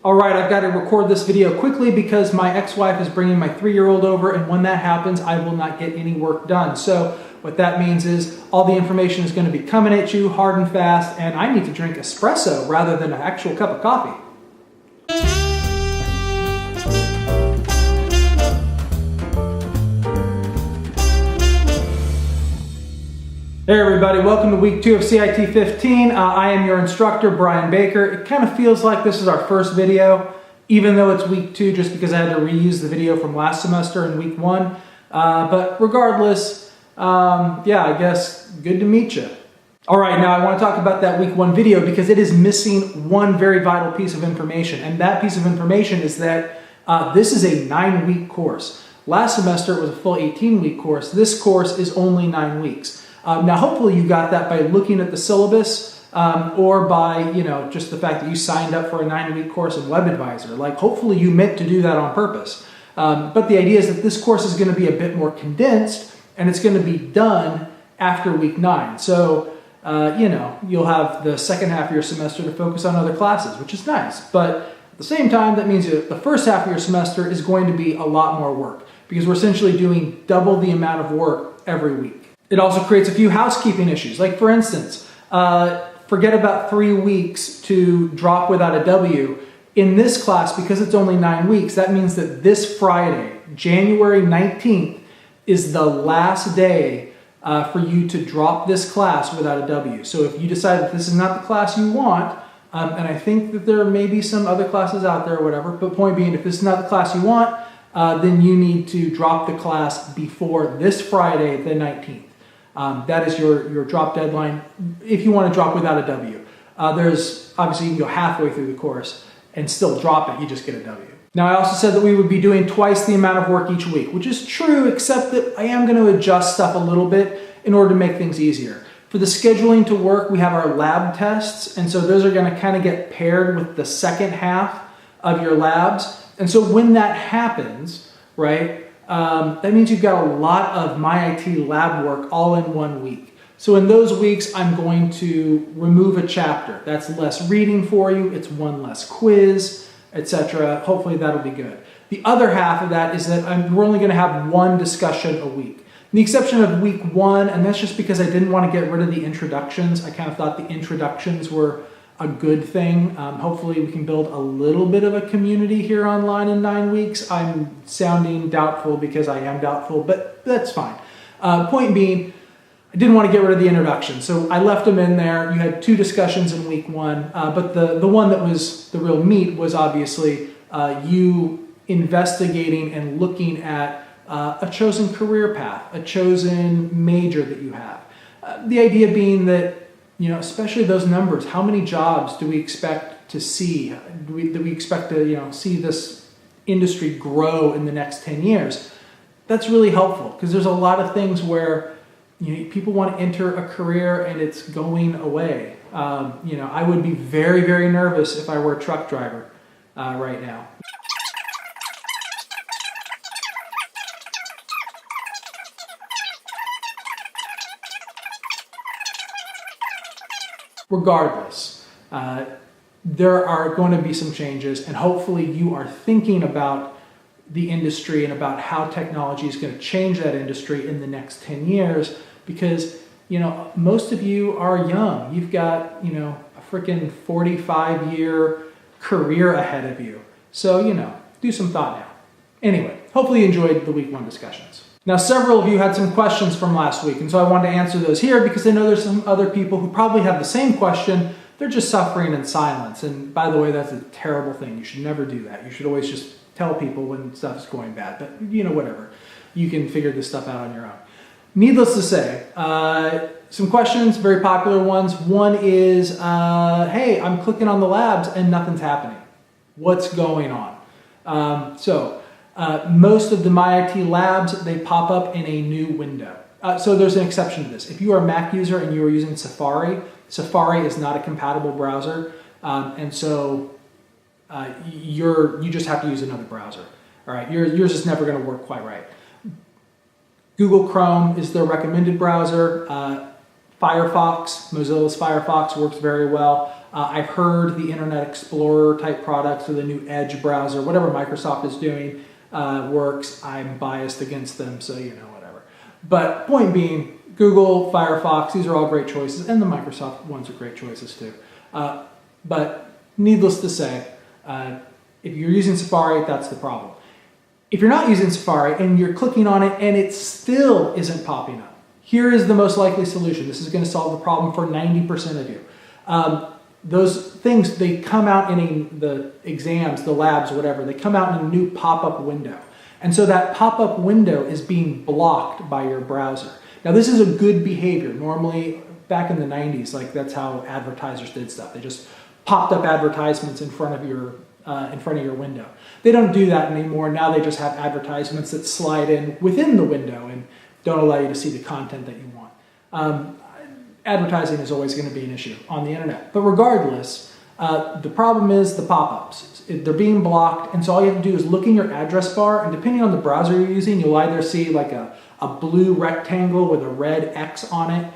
All right, I've got to record this video quickly because my ex-wife is bringing my 3-year-old over, and when that happens, I will not get any work done. So what that means is all the information is going to be coming at you hard and fast, and I need to drink espresso rather than an actual cup of coffee. Hey everybody, welcome to week 2 of CIT 15. I am your instructor, Brian Baker. It kind of feels like this is our first video, even though it's week 2, just because I had to reuse the video from last semester in week 1. But regardless, yeah, I guess good to meet you. All right, now I want to talk about that week 1 video because it is missing one very vital piece of information. And that piece of information is that this is a 9-week course. Last semester it was a full 18-week course. This course is only 9 weeks. Now, hopefully you got that by looking at the syllabus or by, just the fact that you signed up for a 9-week course in WebAdvisor. Like, hopefully you meant to do that on purpose. But the idea is that this course is going to be a bit more condensed, and it's going to be done after week 9. So, you'll have the second half of your semester to focus on other classes, which is nice. But at the same time, that means that the first half of your semester is going to be a lot more work because we're essentially doing double the amount of work every week. It also creates a few housekeeping issues. Like, for instance, forget about 3 weeks to drop without a W. In this class, because it's only 9 weeks, that means that this Friday, January 19th, is the last day for you to drop this class without a W. So if you decide that this is not the class you want, and I think that there may be some other classes out there or whatever, but point being, if this is not the class you want, then you need to drop the class before this Friday, the 19th. That is your drop deadline if you want to drop without a W. There's obviously you can go halfway through the course and still drop it, you just get a W. Now I also said that we would be doing twice the amount of work each week, which is true, except that I am going to adjust stuff a little bit in order to make things easier. For the scheduling to work, we have our lab tests, and so those are going to kind of get paired with the second half of your labs. And so when that happens, right, that means you've got a lot of my IT lab work all in 1 week. So in those weeks, I'm going to remove a chapter. That's less reading for you. It's one less quiz, etc. Hopefully that'll be good. The other half of that is that we're only going to have 1 discussion a week. The exception of week 1, and that's just because I didn't want to get rid of the introductions. I kind of thought the introductions were a good thing. Hopefully we can build a little bit of a community here online in 9 weeks. I'm sounding doubtful because I am doubtful, but that's fine. Point being, I didn't want to get rid of the introduction, so I left them in there. You had 2 discussions in week 1, but the one that was the real meat was obviously you investigating and looking at a chosen career path, a chosen major that you have. The idea being that especially those numbers, how many jobs do we expect to see? Do we expect to, see this industry grow in the next 10 years? That's really helpful because there's a lot of things where, people want to enter a career and it's going away. I would be very, very nervous if I were a truck driver right now. Regardless, there are going to be some changes, and hopefully you are thinking about the industry and about how technology is going to change that industry in the next 10 years because, most of you are young. You've got, a freaking 45-year career ahead of you. So, do some thought now. Anyway, hopefully you enjoyed the week 1 discussions. Now, several of you had some questions from last week, and so I wanted to answer those here because I know there's some other people who probably have the same question. They're just suffering in silence. And by the way, that's a terrible thing. You should never do that. You should always just tell people when stuff's going bad. But, whatever. You can figure this stuff out on your own. Needless to say, some questions, very popular ones. One is, hey, I'm clicking on the labs and nothing's happening. What's going on? Most of the MyIT labs, they pop up in a new window. So there's an exception to this. If you are a Mac user and you are using Safari, Safari is not a compatible browser. And so you just have to use another browser. All right, yours is never going to work quite right. Google Chrome is their recommended browser. Firefox, Mozilla's Firefox works very well. I've heard the Internet Explorer type products or the new Edge browser, whatever Microsoft is doing, works. I'm biased against them, so whatever. But point being, Google, Firefox, these are all great choices, and the Microsoft ones are great choices too. But needless to say, if you're using Safari, that's the problem. If you're not using Safari and you're clicking on it and it still isn't popping up, here is the most likely solution. This is going to solve the problem for 90% of you. Those things, they come out in the exams, the labs, whatever, they come out in a new pop-up window. And so that pop-up window is being blocked by your browser. Now this is a good behavior. Normally, back in the 90s, like that's how advertisers did stuff. They just popped up advertisements in front of your window. They don't do that anymore. Now they just have advertisements that slide in within the window and don't allow you to see the content that you want. Advertising is always going to be an issue on the internet. But regardless, the problem is the pop-ups. They're being blocked, and so all you have to do is look in your address bar, and depending on the browser you're using, you'll either see like a blue rectangle with a red X on it,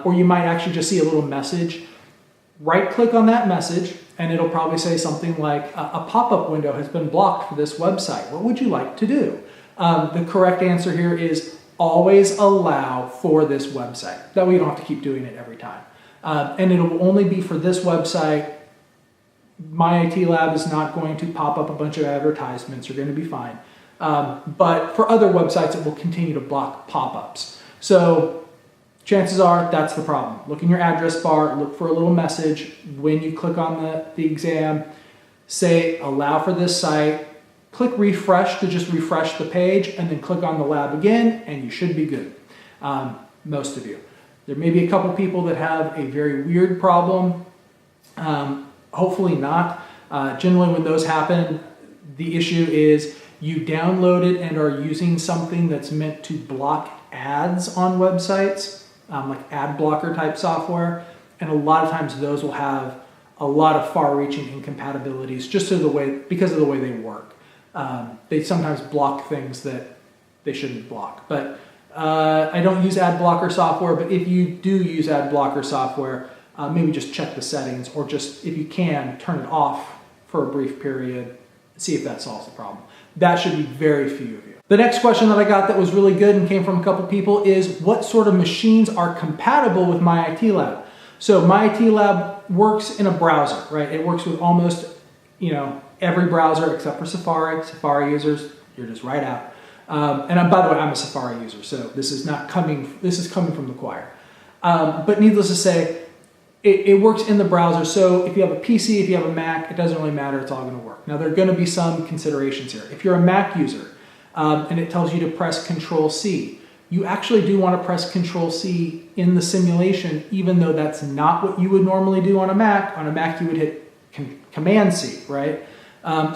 or you might actually just see a little message. Right-click on that message, and it'll probably say something like, a pop-up window has been blocked for this website. What would you like to do? The correct answer here is always allow for this website. That way you don't have to keep doing it every time. And it'll only be for this website. My IT Lab is not going to pop up a bunch of advertisements. You're going to be fine. But for other websites, it will continue to block pop-ups. So chances are that's the problem. Look in your address bar, look for a little message. When you click on the exam, say allow for this site. Click refresh to just refresh the page, and then click on the lab again, and you should be good. Most of you. There may be a couple people that have a very weird problem. Hopefully not. Generally when those happen, the issue is you downloaded and are using something that's meant to block ads on websites, like ad blocker type software, and a lot of times those will have a lot of far-reaching incompatibilities because of the way they work. They sometimes block things that they shouldn't block. But I don't use ad blocker software, but if you do use ad blocker software, maybe just check the settings, or just, if you can, turn it off for a brief period, see if that solves the problem. That should be very few of you. The next question that I got that was really good and came from a couple people is, what sort of machines are compatible with My IT Lab? So My IT Lab works in a browser, right? It works with almost, every browser except for Safari. Safari users, you're just right out. And by the way, I'm a Safari user, so this is coming from the choir. But needless to say, it works in the browser. So if you have a PC, if you have a Mac, it doesn't really matter. It's all going to work. Now there are going to be some considerations here. If you're a Mac user and it tells you to press Control-C, you actually do want to press Control-C in the simulation, even though that's not what you would normally do on a Mac. On a Mac, you would hit Command-C, right?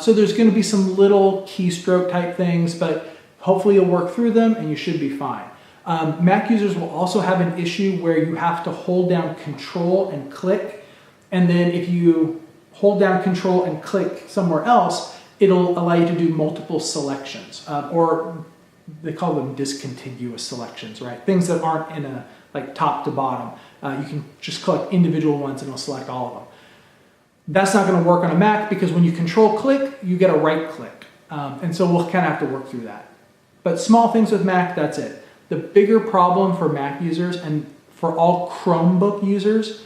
So there's going to be some little keystroke type things, but hopefully you'll work through them and you should be fine. Mac users will also have an issue where you have to hold down Control and click, and then if you hold down Control and click somewhere else, it'll allow you to do multiple selections, or they call them discontinuous selections, right? Things that aren't in a top to bottom. You can just click individual ones and it'll select all of them. That's not going to work on a Mac because when you Control click, you get a right click. And so we'll kind of have to work through that. But small things with Mac, that's it. The bigger problem for Mac users and for all Chromebook users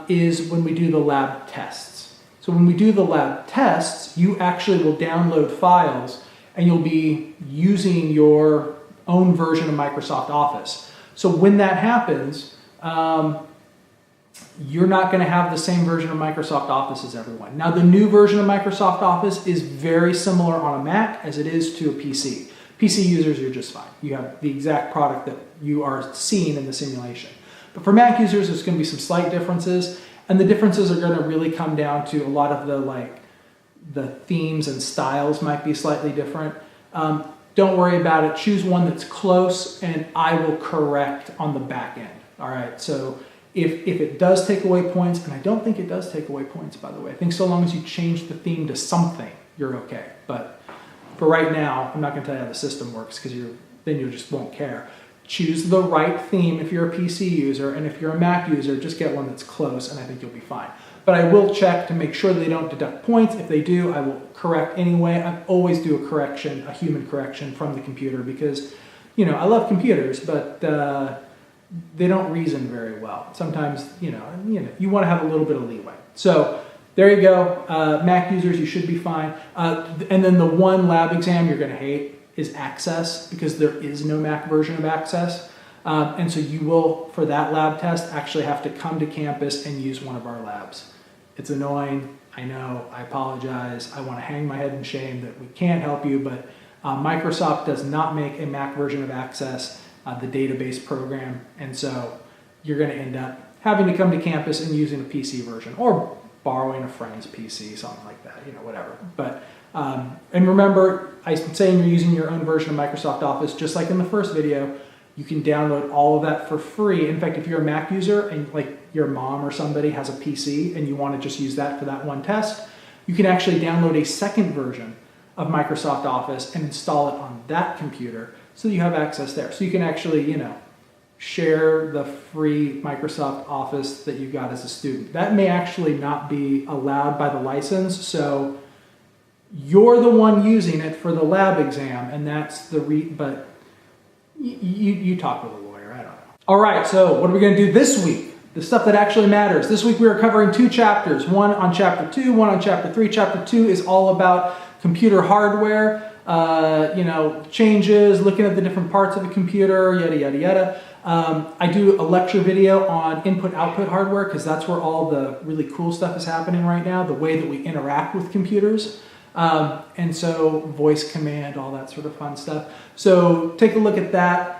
is when we do the lab tests. So when we do the lab tests, you actually will download files and you'll be using your own version of Microsoft Office. So when that happens, you're not going to have the same version of Microsoft Office as everyone. Now, the new version of Microsoft Office is very similar on a Mac as it is to a PC. PC users, you're just fine. You have the exact product that you are seeing in the simulation. But for Mac users, there's going to be some slight differences, and the differences are going to really come down to a lot of the themes and styles might be slightly different. Don't worry about it. Choose one that's close, and I will correct on the back end. All right, so if it does take away points, and I don't think it does take away points, by the way. I think so long as you change the theme to something, you're okay. But for right now, I'm not going to tell you how the system works because then you just won't care. Choose the right theme if you're a PC user, and if you're a Mac user, just get one that's close, and I think you'll be fine. but I will check to make sure that they don't deduct points. If they do, I will correct anyway. I always do a correction, a human correction from the computer because, you know, I love computers, but they don't reason very well. Sometimes, you want to have a little bit of leeway. So there you go. Mac users, you should be fine. And then the one lab exam you're going to hate is Access, because there is no Mac version of Access. And so you will, for that lab test, actually have to come to campus and use one of our labs. It's annoying. I know. I apologize. I want to hang my head in shame that we can't help you, but Microsoft does not make a Mac version of Access, the database program. And so you're going to end up having to come to campus and using a PC version or borrowing a friend's PC, something like that, whatever. But, and remember, I'm saying you're using your own version of Microsoft Office, just like in the first video. You can download all of that for free. In fact, if you're a Mac user and like your mom or somebody has a PC and you want to just use that for that one test, you can actually download a second version of Microsoft Office and install it on that computer so you have access there. So you can actually, share the free Microsoft Office that you got as a student. That may actually not be allowed by the license, so you're the one using it for the lab exam, and that's the but you talk with a lawyer, I don't know. All right, so what are we going to do this week? The stuff that actually matters. This week we are covering 2 chapters, one on chapter 2, one on chapter 3. Chapter 2 is all about computer hardware, changes, looking at the different parts of a computer, yada, yada, yada. I do a lecture video on input-output hardware because that's where all the really cool stuff is happening right now, the way that we interact with computers. And so voice command, all that sort of fun stuff. So take a look at that.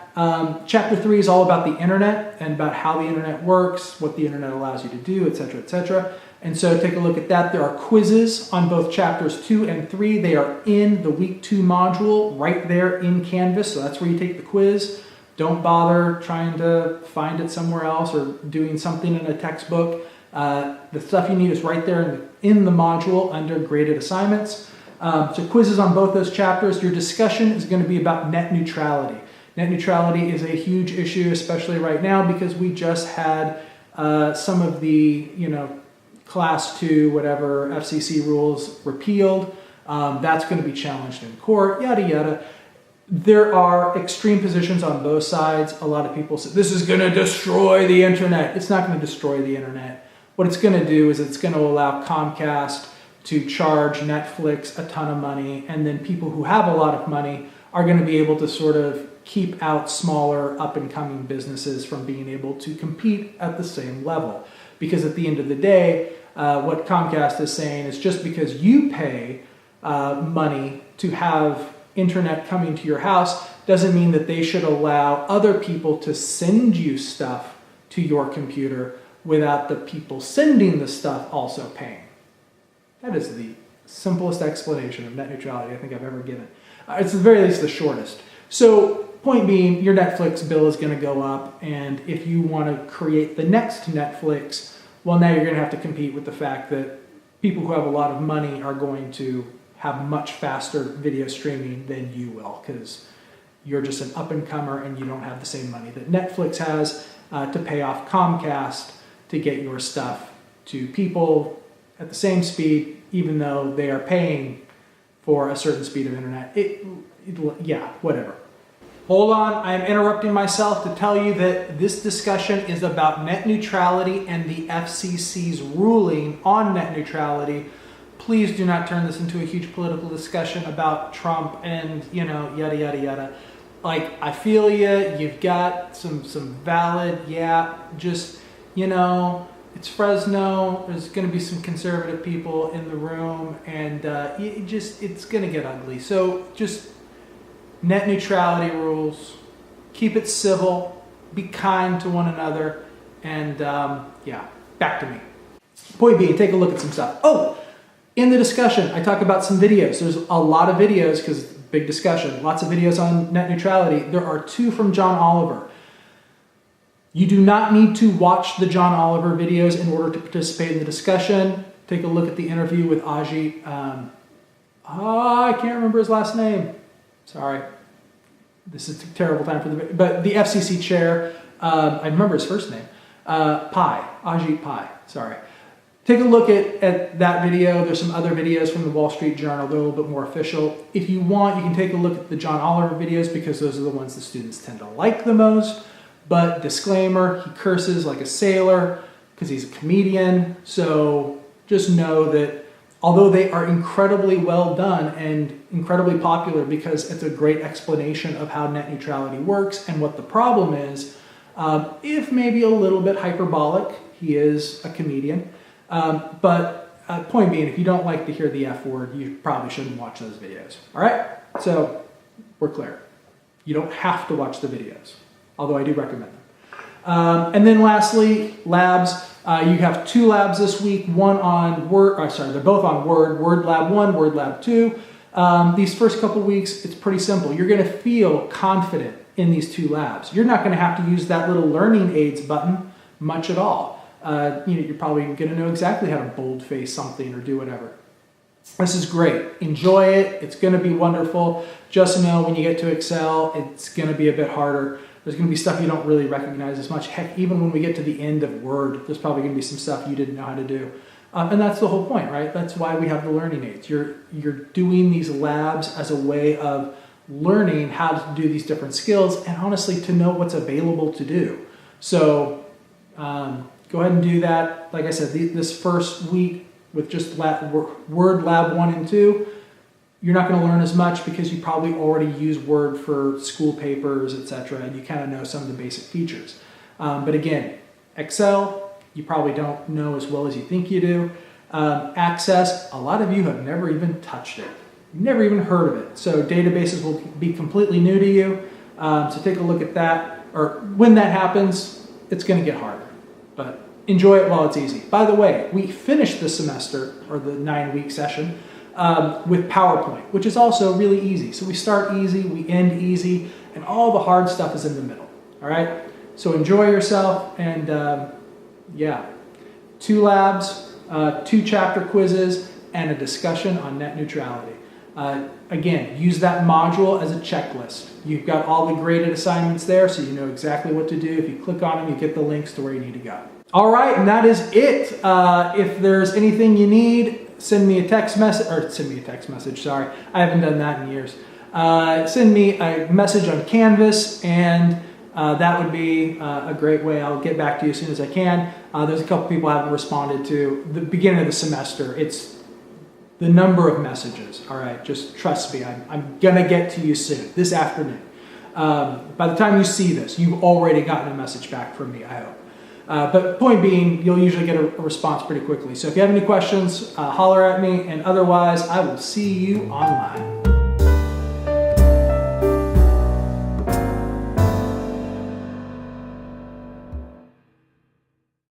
Chapter 3 is all about the internet and about how the internet works, what the internet allows you to do, etc., etc. And so take a look at that. There are quizzes on both chapters 2 and 3. They are in the week 2 module right there in Canvas. So that's where you take the quiz. Don't bother trying to find it somewhere else or doing something in a textbook. The stuff you need is right there in the module under graded assignments. So quizzes on both those chapters. Your discussion is going to be about net neutrality. Net neutrality is a huge issue, especially right now, because we just had some of the, class 2, whatever, FCC rules repealed. That's going to be challenged in court, yada, yada. There are extreme positions on both sides. A lot of people say, this is going to destroy the internet. It's not going to destroy the internet. What it's going to do is it's going to allow Comcast to charge Netflix a ton of money, and then people who have a lot of money are going to be able to sort of keep out smaller up-and-coming businesses from being able to compete at the same level. Because at the end of the day, what Comcast is saying is just because you pay money to have internet coming to your house doesn't mean that they should allow other people to send you stuff to your computer without the people sending the stuff also paying. That is the simplest explanation of net neutrality I think I've ever given. It's at the very least the shortest. So point being, your Netflix bill is going to go up, and if you want to create the next Netflix, well, now you're going to have to compete with the fact that people who have a lot of money are going to have much faster video streaming than you will, because you're just an up-and-comer and you don't have the same money that Netflix has to pay off Comcast to get your stuff to people at the same speed, even though they are paying for a certain speed of internet. Yeah, whatever. Hold on, I'm interrupting myself to tell you that this discussion is about net neutrality and the FCC's ruling on net neutrality. Please do not turn this into a huge political discussion about Trump and, yada, yada, yada. Like, I feel you, you've got some valid, just, it's Fresno, there's going to be some conservative people in the room, and it's going to get ugly. So just net neutrality rules, keep it civil, be kind to one another, and back to me. Point being, take a look at some stuff. Oh! In the discussion, I talk about some videos. There's a lot of videos, because big discussion, lots of videos on net neutrality. There are 2 from John Oliver. You do not need to watch the John Oliver videos in order to participate in the discussion. Take a look at the interview with Ajit. I can't remember his last name. Sorry. This is a terrible time for but the FCC chair, I remember his first name, Ajit Pai, sorry. take a look at that video. There's some other videos from the Wall Street Journal. They're a little bit more official. If you want, you can take a look at the John Oliver videos because those are the ones the students tend to like the most. But disclaimer, he curses like a sailor because he's a comedian. So just know that although they are incredibly well done and incredibly popular because it's a great explanation of how net neutrality works and what the problem is, if maybe a little bit hyperbolic, he is a comedian. But point being, if you don't like to hear the F word, you probably shouldn't watch those videos. All right? So we're clear. You don't have to watch the videos, although I do recommend them. And then lastly, labs. You have 2 labs this week, one on Word, they're both on Word, Word Lab 1, Word Lab 2. These first couple weeks, it's pretty simple. You're going to feel confident in these 2 labs. You're not going to have to use that little learning aids button much at all. You're probably going to know exactly how to boldface something or do whatever. This is great. Enjoy it. It's going to be wonderful. Just know when you get to Excel, it's going to be a bit harder. There's going to be stuff you don't really recognize as much. Heck, even when we get to the end of Word, there's probably going to be some stuff you didn't know how to do. And that's the whole point, right? That's why we have the learning aids. You're doing these labs as a way of learning how to do these different skills and honestly to know what's available to do. So go ahead and do that. Like I said, this first week with just Word Lab 1 and 2, you're not going to learn as much because you probably already use Word for school papers, etc., and you kind of know some of the basic features. But again, Excel, you probably don't know as well as you think you do. Access, a lot of you have never even touched it. You've never even heard of it. So databases will be completely new to you. So take a look at that. Or when that happens, it's going to get harder. But enjoy it while it's easy. By the way, we finished the semester, or the 9-week session, with PowerPoint, which is also really easy. So we start easy, we end easy, and all the hard stuff is in the middle. All right? So enjoy yourself, and yeah, 2 labs, 2 chapter quizzes, and a discussion on net neutrality. Again, use that module as a checklist. You've got all the graded assignments there, so you know exactly what to do. If you click on them, you get the links to where you need to go. All right, and that is it. If there's anything you need, send me a text message, sorry. I haven't done that in years. Send me a message on Canvas, and that would be a great way. I'll get back to you as soon as I can. There's a couple people I haven't responded to. The beginning of the semester, it's the number of messages. All right, just trust me. I'm going to get to you soon, this afternoon. By the time you see this, you've already gotten a message back from me, I hope. But point being, you'll usually get a response pretty quickly. So if you have any questions, holler at me, and otherwise, I will see you online.